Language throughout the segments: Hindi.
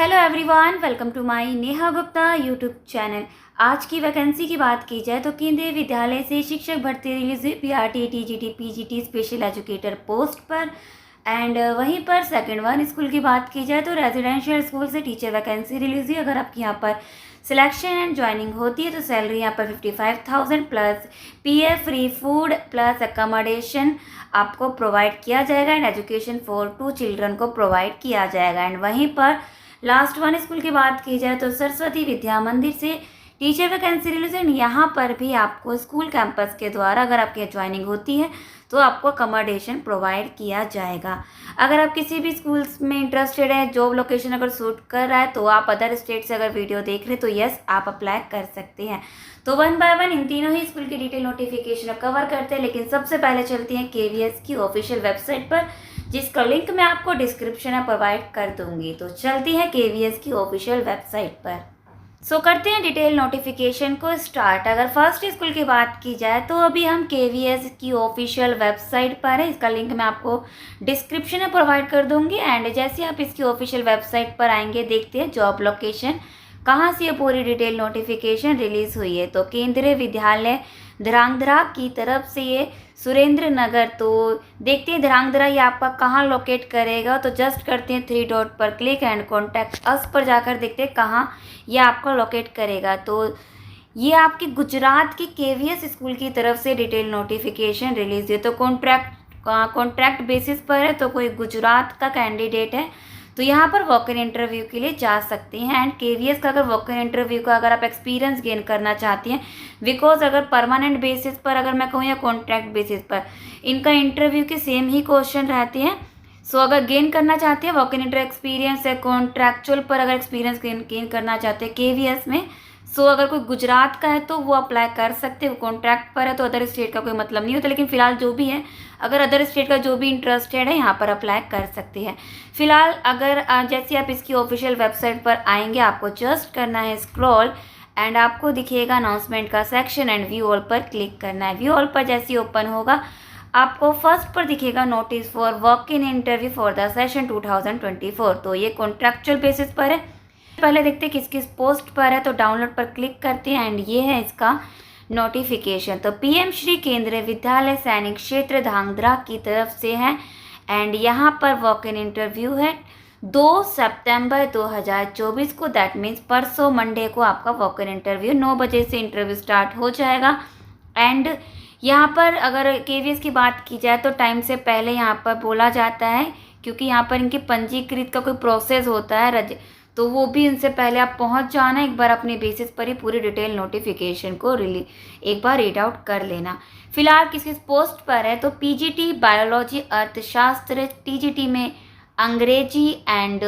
Hello everyone, welcome to my Neha Gupta YouTube channel. आज की वैकेंसी की बात की जाए तो केंद्रीय विद्यालय से शिक्षक भर्ती रिलीज हुई PRT, TGT, PGT special educator post पर। एंड वहीं पर सेकंड वन स्कूल की बात की जाए तो रेजिडेंशियल स्कूल से टीचर वैकेंसी रिलीज हुई। अगर आपकी यहाँ पर सिलेक्शन एंड ज्वाइनिंग होती है तो सैलरी यहाँ पर 55,000 plus PF, free food plus accommodation आपको प्रोवाइड किया जाएगा एंड एजुकेशन फॉर 2 चिल्ड्रन को प्रोवाइड किया जाएगा। एंड वहीं पर लास्ट वन स्कूल की बात की जाए तो सरस्वती विद्या मंदिर से टीचर वैकेंसी रिलीज है। यहाँ पर भी आपको स्कूल कैंपस के द्वारा अगर आपकी ज्वाइनिंग होती है तो आपको अकोमोडेशन प्रोवाइड किया जाएगा। अगर आप किसी भी स्कूल्स में इंटरेस्टेड है, जॉब लोकेशन अगर सूट कर रहा है तो आप अदर स्टेट से अगर वीडियो देख रहे हैं तो यस आप अप्लाई कर सकते हैं। तो वन बाय वन इन तीनों ही स्कूल की डिटेल नोटिफिकेशन कवर करते हैं, लेकिन सबसे पहले चलती हैं केवीएस की ऑफिशियल वेबसाइट पर, जिसका लिंक मैं आपको डिस्क्रिप्शन में प्रोवाइड कर दूंगी। तो चलती है केवीएस की ऑफिशियल वेबसाइट पर। सो करते हैं डिटेल नोटिफिकेशन को स्टार्ट। अगर फर्स्ट स्कूल की बात की जाए तो अभी हम केवीएस की ऑफिशियल वेबसाइट पर है, इसका लिंक मैं आपको डिस्क्रिप्शन में प्रोवाइड कर दूंगी। एंड जैसे आप इसकी ऑफिशियल वेबसाइट पर आएंगे, देखते हैं जॉब लोकेशन कहाँ से ये पूरी डिटेल नोटिफिकेशन रिलीज हुई है। तो केंद्रीय विद्यालय ध्रांगध्रा की तरफ से ये सुरेंद्र नगर, तो देखते हैं ध्रांगध्रा ये आपका कहाँ लोकेट करेगा। तो जस्ट करते हैं 3 डॉट पर क्लिक एंड कॉन्टैक्ट अस पर जाकर देखते हैं कहाँ ये आपको लोकेट करेगा। तो ये आपकी गुजरात की केवीएस स्कूल की तरफ से डिटेल नोटिफिकेशन रिलीज हुई। तो कॉन्ट्रैक्ट बेसिस पर है, तो कोई गुजरात का कैंडिडेट है तो यहाँ पर वॉक इन इंटरव्यू के लिए जा सकते हैं। एंड केवीएस का अगर वॉक इन इंटरव्यू का अगर आप एक्सपीरियंस गेन करना चाहती हैं, बिकॉज अगर परमानेंट बेसिस पर अगर मैं कहूँ या कॉन्ट्रैक्ट बेसिस पर, इनका इंटरव्यू के सेम ही क्वेश्चन रहते हैं। सो अगर गेन करना चाहते हैं वॉक इन इंटरव्यू एक्सपीरियंस या कॉन्ट्रैक्चुअल पर अगर एक्सपीरियंस गेन करना चाहते हैं केवीएस में, सो अगर कोई गुजरात का है तो वो अप्लाई कर सकते हैं। कॉन्ट्रैक्ट पर है तो अदर स्टेट का कोई मतलब नहीं होता, लेकिन फिलहाल जो भी है अगर अदर स्टेट का जो भी इंटरेस्टेड है यहाँ पर अप्लाई कर सकते हैं। फिलहाल अगर जैसे आप इसकी ऑफिशियल वेबसाइट पर आएंगे, आपको जस्ट करना है स्क्रॉल एंड आपको दिखेगा अनाउंसमेंट का सेक्शन एंड व्यू ऑल पर क्लिक करना है। व्यू ऑल पर जैसे ही ओपन होगा आपको फर्स्ट पर दिखेगा notice for walk in interview for the session 2024। तो ये कॉन्ट्रैक्चुअल बेसिस पर है। पहले देखते हैं किस किस पोस्ट पर है, तो डाउनलोड पर क्लिक करते हैं एंड ये है इसका नोटिफिकेशन। तो पीएम श्री केंद्रीय विद्यालय सैनिक क्षेत्र ध्रांगध्रा की तरफ से है एंड यहाँ पर वॉक इन इंटरव्यू है 2 सितंबर 2024 को, दैट मीन्स परसों मंडे को आपका वॉक इन इंटरव्यू 9 बजे से इंटरव्यू स्टार्ट हो जाएगा। एंड यहाँ पर अगर केवीएस की बात की जाए तो टाइम से पहले यहाँ पर बोला जाता है, क्योंकि यहाँ पर इनके पंजीकृत का कोई प्रोसेस होता है, तो वो भी इनसे पहले आप पहुंच जाना, एक बार अपने बेसिस पर ही पूरी डिटेल नोटिफिकेशन को एक बार रीड आउट कर लेना। फिलहाल किस किस पोस्ट पर है, तो पीजीटी बायोलॉजी अर्थशास्त्र, टीजीटी में अंग्रेजी and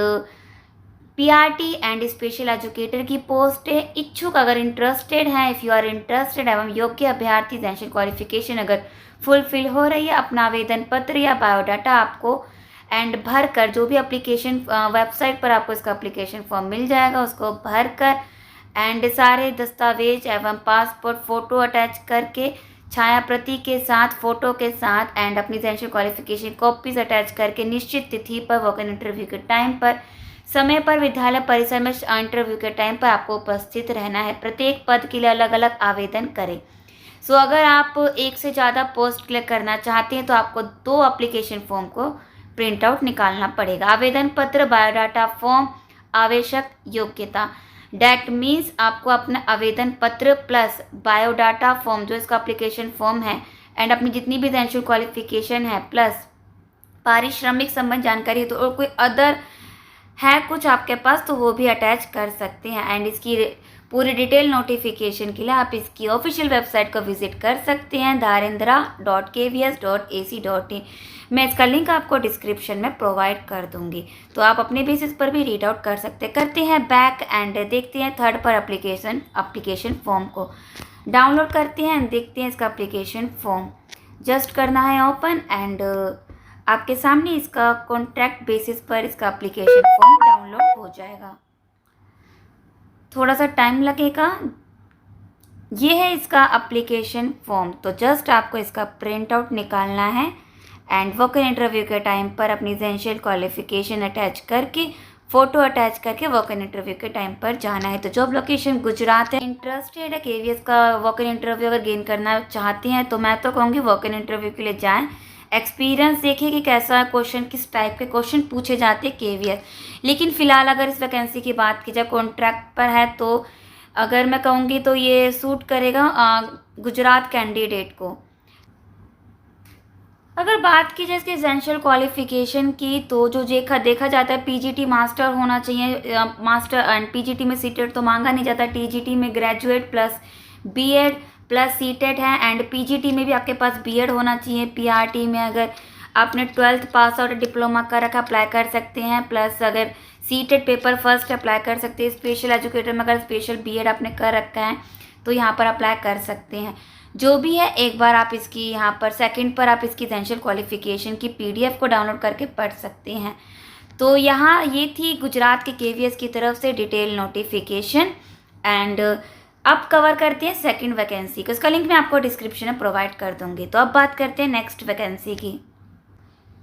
PRT and special educator की पोस्ट है। इच्छुक अगर इंटरेस्टेड हैं, इफ़ यू आर इंटरेस्टेड एवं योग्य अभ्यर्थी एसेंशियल क्वालिफिकेशन अगर फुलफिल हो रही है, अपना आवेदन पत्र या बायोडाटा आपको एंड भर कर, जो भी एप्लीकेशन वेबसाइट पर आपको इसका एप्लीकेशन फॉर्म मिल जाएगा उसको भर कर एंड सारे दस्तावेज एवं पासपोर्ट फ़ोटो अटैच करके छाया प्रति के साथ, फ़ोटो के साथ एंड अपनी एसेंशियल क्वालिफिकेशन कॉपीज अटैच करके निश्चित तिथि पर वॉक इन इंटरव्यू के टाइम पर समय पर विद्यालय परिसर में इंटरव्यू के टाइम पर आपको उपस्थित रहना है। प्रत्येक पद के लिए अलग अलग आवेदन करें। सो अगर आप एक से ज़्यादा पोस्ट क्लिक करना चाहते हैं तो आपको 2 एप्लीकेशन फॉर्म को प्रिंट आउट निकालना पड़ेगा। आवेदन पत्र, बायोडाटा फॉर्म, आवश्यक योग्यता, डैट मीन्स आपको अपना आवेदन पत्र प्लस बायोडाटा फॉर्म जो इसका एप्लीकेशन फॉर्म है एंड अपनी जितनी भी एसेंशियल क्वालिफिकेशन है प्लस पारिश्रमिक संबंध जानकारी है तो और कोई अदर है कुछ आपके पास तो वो भी अटैच कर सकते हैं। एंड इसकी पूरी डिटेल नोटिफिकेशन के लिए आप इसकी ऑफिशियल वेबसाइट को विजिट कर सकते हैं dharendra.kvs.ac.in। मैं इसका लिंक आपको डिस्क्रिप्शन में प्रोवाइड कर दूंगी, तो आप अपने बेसिस पर भी रीड आउट कर सकते हैं। करते हैं बैक एंड देखते हैं थर्ड पर एप्लीकेशन फॉर्म को डाउनलोड करते हैं एंड देखते हैं इसका एप्लीकेशन फॉर्म। जस्ट करना है ओपन एंड आपके सामने इसका कॉन्ट्रैक्ट बेसिस पर इसका एप्लीकेशन फॉर्म डाउनलोड हो जाएगा। थोड़ा सा टाइम लगेगा। ये है इसका एप्लीकेशन फॉर्म, तो जस्ट आपको इसका प्रिंट आउट निकालना है एंड वॉक इन इंटरव्यू के टाइम पर अपनी एसेंशियल क्वालिफिकेशन अटैच करके फ़ोटो अटैच करके वॉक इन इंटरव्यू के टाइम पर जाना है। तो जॉब लोकेशन गुजरात है। इंटरेस्टेड है केवीएस का वॉक इन इंटरव्यू अगर गेन करना चाहते हैं तो मैं तो कहूँगी वॉक इन इंटरव्यू के लिए जाएँ, एक्सपीरियंस देखिए कि कैसा क्वेश्चन, किस टाइप के क्वेश्चन पूछे जाते हैं केवीएस। लेकिन फ़िलहाल अगर इस वैकेंसी की बात की जाए कॉन्ट्रैक्ट पर है तो अगर मैं कहूँगी तो ये सूट करेगा गुजरात कैंडिडेट को। अगर बात की जाए इसके एसेंशियल क्वालिफिकेशन की तो जो देखा जाता है पीजीटी मास्टर होना चाहिए, मास्टर एंड पीजीटी में सीटेट तो मांगा नहीं जाता, टीजीटी में graduate plus BEd plus CTET है एंड पीजीटी में भी आपके पास बीएड होना चाहिए। पीआरटी में अगर आपने 12th पास आउट डिप्लोमा कर रखा अप्लाई कर सकते हैं, प्लस अगर सीटेट पेपर फर्स्ट अप्लाई कर सकते हैं। स्पेशल एजुकेटर में अगर स्पेशल बीएड आपने कर रखा है तो यहाँ पर अप्लाई कर सकते हैं। जो भी है एक बार आप इसकी यहाँ पर सेकंड पर आप इसकी एसेंशियल क्वालिफिकेशन की पीडीएफ को डाउनलोड करके पढ़ सकते हैं। तो यहाँ ये थी गुजरात के केवीएस की तरफ से डिटेल नोटिफिकेशन एंड अब कवर करते हैं सेकंड वैकेंसी को। इसका लिंक मैं आपको डिस्क्रिप्शन में प्रोवाइड कर दूँगी। तो अब बात करते हैं नेक्स्ट वैकेंसी की।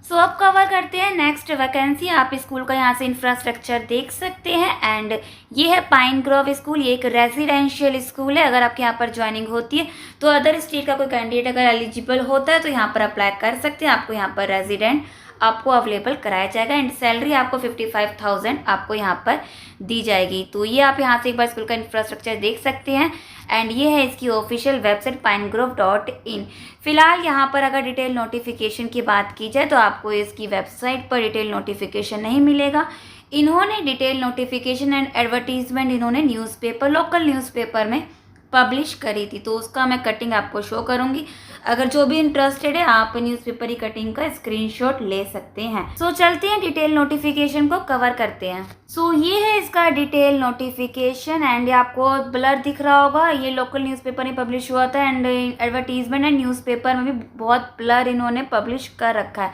सो अब कवर करते हैं नेक्स्ट वैकेंसी। आप स्कूल का यहाँ से इंफ्रास्ट्रक्चर देख सकते हैं एंड ये है पाइन ग्रोव स्कूल। ये एक रेजिडेंशियल स्कूल है। अगर आपके यहाँ पर ज्वाइनिंग होती है तो अदर स्टेट का कोई कैंडिडेट अगर एलिजिबल होता है तो यहाँ पर अप्लाई कर सकते हैं। आपको यहाँ पर रेजिडेंट आपको अवेलेबल कराया जाएगा एंड सैलरी आपको 55,000 आपको यहाँ पर दी जाएगी। तो ये आप यहाँ से एक बार स्कूल का इंफ्रास्ट्रक्चर देख सकते हैं एंड ये है इसकी ऑफिशियल वेबसाइट pinegrove.in। फिलहाल यहाँ पर अगर डिटेल नोटिफिकेशन की बात की जाए तो आपको इसकी वेबसाइट पर डिटेल नोटिफिकेशन नहीं मिलेगा। इन्होंने डिटेल नोटिफिकेशन एंड एडवर्टीजमेंट इन्होंने न्यूज़पेपर, लोकल न्यूज़पेपर में पब्लिश करी थी, तो उसका मैं कटिंग आपको शो करूँगी। अगर जो भी इंटरेस्टेड है आप न्यूज़पेपर की कटिंग का स्क्रीनशॉट ले सकते हैं। सो चलते हैं डिटेल नोटिफिकेशन को कवर करते हैं। सो ये है इसका डिटेल नोटिफिकेशन एंड ये आपको ब्लर दिख रहा होगा। ये लोकल न्यूज़पेपर में पब्लिश हुआ था एंड एडवर्टीजमेंट एंड न्यूज़पेपर में भी बहुत ब्लर इन्होंने पब्लिश कर रखा है।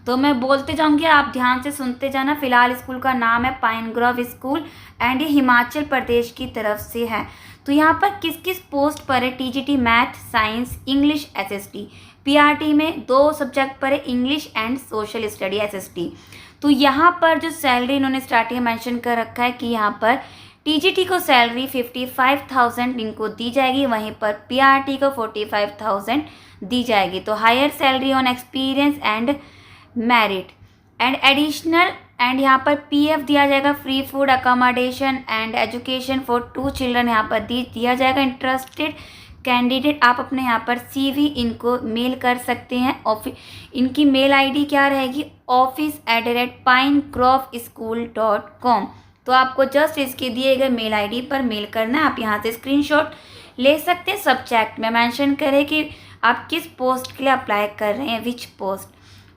तो मैं बोलते जाऊंगी, आप ध्यान से सुनते जाना। फिलहाल स्कूल का नाम है पाइन ग्रोव स्कूल एंड ये हिमाचल प्रदेश की तरफ से है। तो यहाँ पर किस किस पोस्ट पर है? TGT math, science, English, SST. PRT में 2 सब्जेक्ट पर है, English and social study SST. तो यहाँ पर जो सैलरी इन्होंने स्टार्टिंग में मेंशन कर रखा है कि यहाँ पर टीजीटी को सैलरी 55,000 इनको दी जाएगी, वहीं पर पीआरटी को 45,000 दी जाएगी। तो higher salary on experience and merit and additional and यहाँ पर पीएफ दिया जाएगा, free food accommodation and education for 2 children यहाँ पर दिया जाएगा। इंटरेस्टेड कैंडिडेट आप अपने यहाँ पर सीवी इनको मेल कर सकते हैं। इनकी मेल आईडी क्या रहेगी? office@pinegroveSchool.com। तो आपको जस्ट इसके दिए गए मेल आईडी पर मेल करना है। आप यहाँ से स्क्रीनशॉट ले सकते हैं। सब्जेक्ट में मेंशन करें कि आप किस पोस्ट के लिए अप्लाई कर रहे हैं, विच पोस्ट।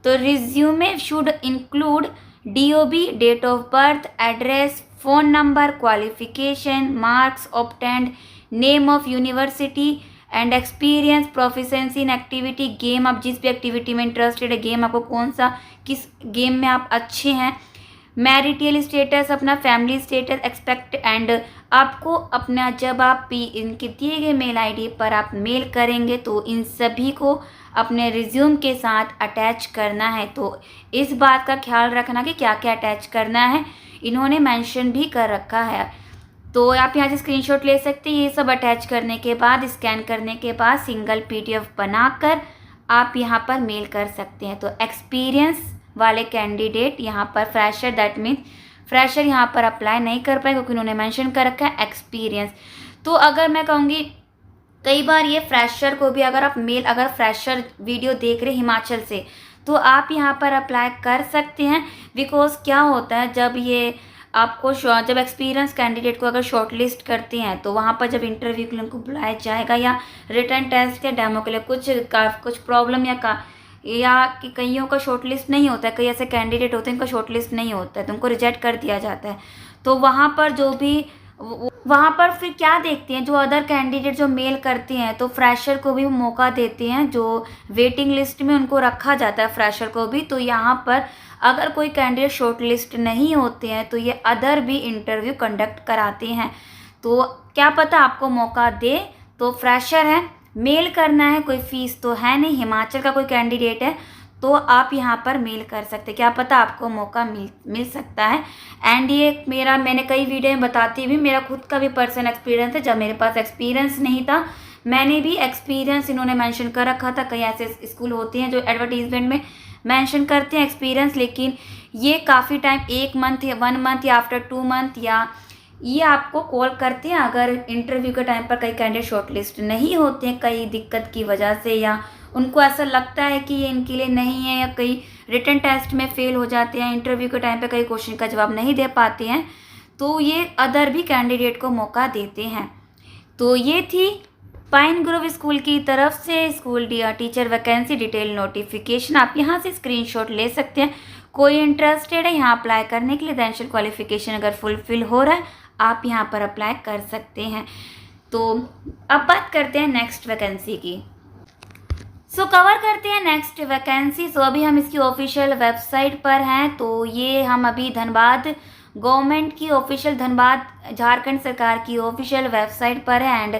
तो resume should include DOB, date of birth, address, phone number, qualification, marks obtained, name of university and experience, proficiency in activity, game, आप जिस भी एक्टिविटी में इंटरेस्टेड है, गेम आपको कौन सा, किस गेम में आप अच्छे हैं, मैरिटल स्टेटस, अपना फैमिली स्टेटस एक्सपेक्ट एंड आपको अपना जब आप इनके दिए गए मेल आईडी पर आप मेल करेंगे तो इन सभी को अपने रिज्यूम के साथ अटैच करना है। तो इस बात का ख्याल रखना कि क्या क्या अटैच करना है, इन्होंने मेंशन भी कर रखा है। तो आप यहाँ से स्क्रीनशॉट ले सकते हैं। ये सब अटैच करने के बाद, स्कैन करने के बाद सिंगल पीडीएफ बनाकर आप यहाँ पर मेल कर सकते हैं। तो एक्सपीरियंस वाले कैंडिडेट यहाँ पर फ्रेशर, दैट मीन्स फ्रेशर यहाँ पर अप्लाई नहीं कर पाए क्योंकि उन्होंने मेंशन कर रखा है एक्सपीरियंस। तो अगर मैं कहूँगी कई बार ये फ्रेशर को भी अगर फ्रेशर वीडियो देख रहे हिमाचल से तो आप यहाँ पर अप्लाई कर सकते हैं। बिकॉज क्या होता है जब ये आपको जब एक्सपीरियंस कैंडिडेट को अगर शॉर्टलिस्ट करते हैं तो वहाँ पर जब इंटरव्यू के लिए उनको बुलाया जाएगा या रिटर्न टेस्ट या डेमो के लिए कुछ प्रॉब्लम या कि कईयों का शॉर्टलिस्ट नहीं होता है, कई ऐसे कैंडिडेट होते हैं इनका शॉर्टलिस्ट नहीं होता है तो उनको रिजेक्ट कर दिया जाता है। तो वहाँ पर फिर क्या देखते हैं, जो अदर कैंडिडेट जो मेल करते हैं तो फ्रेशर को भी मौका देते हैं, जो वेटिंग लिस्ट में उनको रखा जाता है फ्रेशर को भी। तो यहाँ पर अगर कोई कैंडिडेट शॉर्ट लिस्ट नहीं होते हैं तो ये अदर भी इंटरव्यू कंडक्ट कराते हैं। तो क्या पता आपको मौका दे। तो फ्रेशर है, मेल करना है, कोई फ़ीस तो है नहीं, हिमाचल का कोई कैंडिडेट है तो आप यहाँ पर मेल कर सकते हैं, क्या पता आपको मौका मिल सकता है। एंड ये मैंने कई वीडियो में बताती भी, मेरा खुद का भी पर्सनल एक्सपीरियंस है। जब मेरे पास एक्सपीरियंस नहीं था, मैंने भी एक्सपीरियंस इन्होंने मेंशन कर रखा था। कई ऐसे स्कूल होते हैं जो एडवर्टीजमेंट में मेंशन करते हैं एक्सपीरियंस, लेकिन ये काफ़ी टाइम 1 मंथ या 1 मंथ या आफ्टर 2 मंथ या ये आपको कॉल करते हैं अगर इंटरव्यू के टाइम पर कई कैंडिडेट शॉर्टलिस्ट नहीं होते हैं कई दिक्कत की वजह से, या उनको ऐसा लगता है कि ये इनके लिए नहीं है, या कई रिटन टेस्ट में फेल हो जाते हैं, इंटरव्यू के टाइम पे कई क्वेश्चन का जवाब नहीं दे पाते हैं, तो ये अदर भी कैंडिडेट को मौका देते हैं। तो ये थी पाइन ग्रोव स्कूल की तरफ से school teacher vacancy detail notification. आप यहाँ से स्क्रीनशॉट ले सकते हैं। कोई इंटरेस्टेड है यहाँ अप्लाई करने के लिए, रेजिडेंशियल क्वालिफिकेशन अगर फुलफिल हो रहा है, आप यहाँ पर अप्लाई कर सकते हैं। तो अब बात करते हैं नेक्स्ट वैकेंसी की। कवर करते हैं नेक्स्ट वैकेंसी। अभी हम इसकी ऑफिशियल वेबसाइट पर हैं। तो ये हम अभी धनबाद गवर्नमेंट की ऑफिशियल, धनबाद झारखंड सरकार की ऑफिशियल वेबसाइट पर है। एंड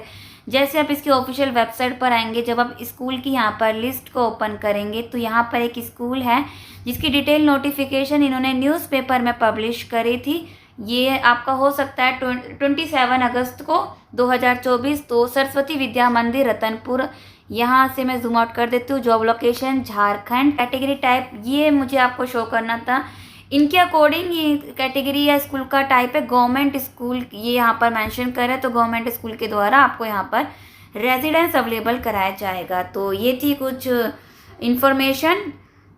जैसे आप इसकी ऑफिशियल वेबसाइट पर आएंगे, जब आप स्कूल की यहाँ पर लिस्ट को ओपन करेंगे, तो यहाँ पर एक स्कूल है जिसकी डिटेल नोटिफिकेशन इन्होंने न्यूज़पेपर में पब्लिश करी थी। ये आपका हो सकता है 27 अगस्त को 2024। तो सरस्वती विद्या मंदिर रतनपुर, यहाँ से मैं जूम आउट कर देती हूँ। Job location Jharkhand, category type ये मुझे आपको शो करना था। इनके अकॉर्डिंग ये कैटेगरी या स्कूल का टाइप है गवर्नमेंट स्कूल, ये यहाँ पर मेंशन कर रहे हैं। तो गवर्नमेंट स्कूल के द्वारा आपको यहाँ पर रेजिडेंस अवेलेबल कराया जाएगा। तो ये थी कुछ इन्फॉर्मेशन।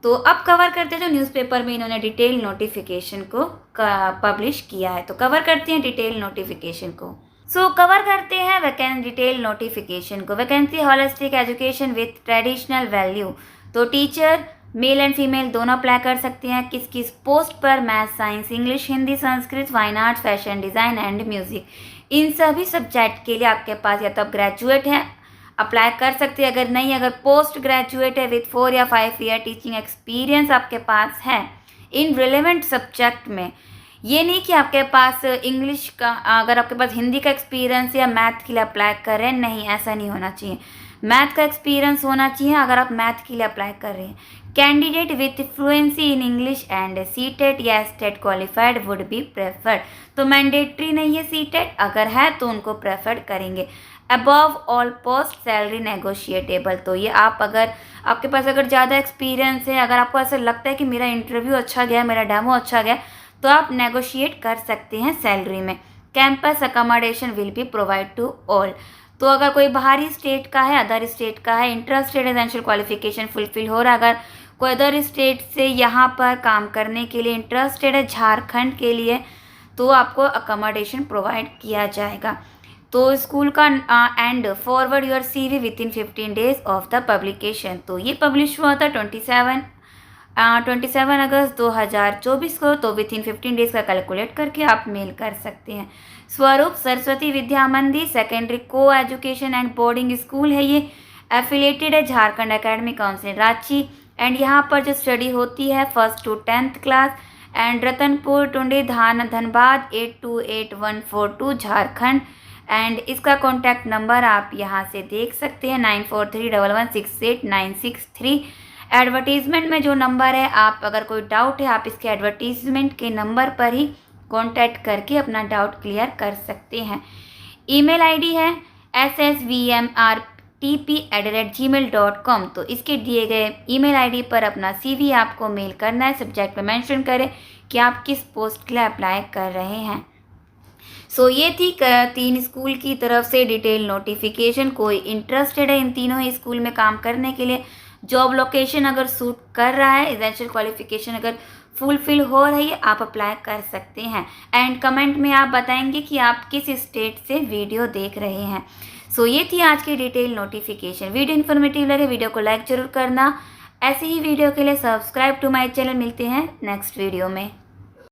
तो अब कवर करते हैं जो न्यूज़पेपर में इन्होंने डिटेल नोटिफिकेशन को पब्लिश किया है। तो कवर करते हैं डिटेल नोटिफिकेशन को। कवर करते हैं डिटेल नोटिफिकेशन को। Vacancy holistic education with traditional value. तो टीचर मेल एंड फीमेल दोनों अप्लाई कर सकते हैं। किस किस पोस्ट पर? Math, science, English, Hindi, Sanskrit, fine arts, fashion design and music. इन सभी सब्जेक्ट के लिए आपके पास या तो आप ग्रेजुएट हैं, अप्लाई कर सकते हैं। अगर नहीं, अगर पोस्ट ग्रेजुएट है विथ 4 या 5 ईयर टीचिंग एक्सपीरियंस आपके पास है इन रिलेवेंट सब्जेक्ट में, ये नहीं कि आपके पास इंग्लिश का, अगर आपके पास हिंदी का एक्सपीरियंस या मैथ के लिए अप्लाई कर रहे हैं, नहीं, ऐसा नहीं होना चाहिए। मैथ का एक्सपीरियंस होना चाहिए अगर आप मैथ के लिए अप्लाई कर रहे हैं। Candidate with fluency in English and CTET या state qualified would be preferred. तो मैंडेटरी नहीं है सीटेट, अगर है तो उनको प्रेफर करेंगे। Above all post salary negotiable. तो ये आप अगर आपके पास अगर ज़्यादा एक्सपीरियंस है, अगर आपको ऐसा लगता है कि मेरा इंटरव्यू अच्छा गया, मेरा डेमो अच्छा गया, तो आप नेगोशिएट कर सकते हैं सैलरी में। Campus accommodation will be provide to all. तो अगर कोई बाहरी स्टेट का है, अदर स्टेट का है, इंटरेस्टेड एसेंशियल क्वालिफिकेशन फुलफिल हो रहा है, अगर कोई अदर स्टेट से यहाँ पर काम करने के लिए इंटरेस्टेड है झारखंड के लिए, तो आपको अकोमोडेशन प्रोवाइड किया जाएगा। तो स्कूल का and forward your CV with in 15 days of the publication. तो ये पब्लिश हुआ था 27 अगस्त 2024 को। तो विद इन 15 डेज का कैलकुलेट करके आप मेल कर सकते हैं। स्वरूप सरस्वती विद्या मंदिर सेकेंडरी को एजुकेशन एंड बोर्डिंग स्कूल है। ये एफिलेटेड है Jharkhand academic council Ranchi. And यहाँ पर जो स्टडी होती है 1st to 10th class. And Ratanpur Tundi Dhanbad 828142 Jharkhand. And इसका कॉन्टैक्ट नंबर आप यहाँ से देख सकते हैं 9431168963। एडवर्टीज़मेंट में जो नंबर है, आप अगर कोई डाउट है आप इसके एडवर्टीज़मेंट के नंबर पर ही कांटेक्ट करके अपना डाउट क्लियर कर सकते हैं। ईमेल आईडी है ssvmrtp@gmail.com। तो इसके दिए गए ईमेल आईडी पर अपना CV आपको मेल करना है। सब्जेक्ट में मेंशन करें कि आप किस पोस्ट के लिए अप्लाई कर रहे हैं। ये थी 3 स्कूल की तरफ से डिटेल नोटिफिकेशन। कोई इंटरेस्टेड है इन तीनों ही स्कूल में काम करने के लिए, जॉब लोकेशन अगर सूट कर रहा है, एसेंशियल क्वालिफिकेशन अगर फुलफिल हो रही है, आप अप्लाई कर सकते हैं। एंड कमेंट में आप बताएंगे कि आप किस स्टेट से वीडियो देख रहे हैं। ये थी आज की डिटेल नोटिफिकेशन। वीडियो इन्फॉर्मेटिव लगे वीडियो को लाइक जरूर करना। ऐसे ही वीडियो के लिए सब्सक्राइब टू माय चैनल। मिलते हैं नेक्स्ट वीडियो में।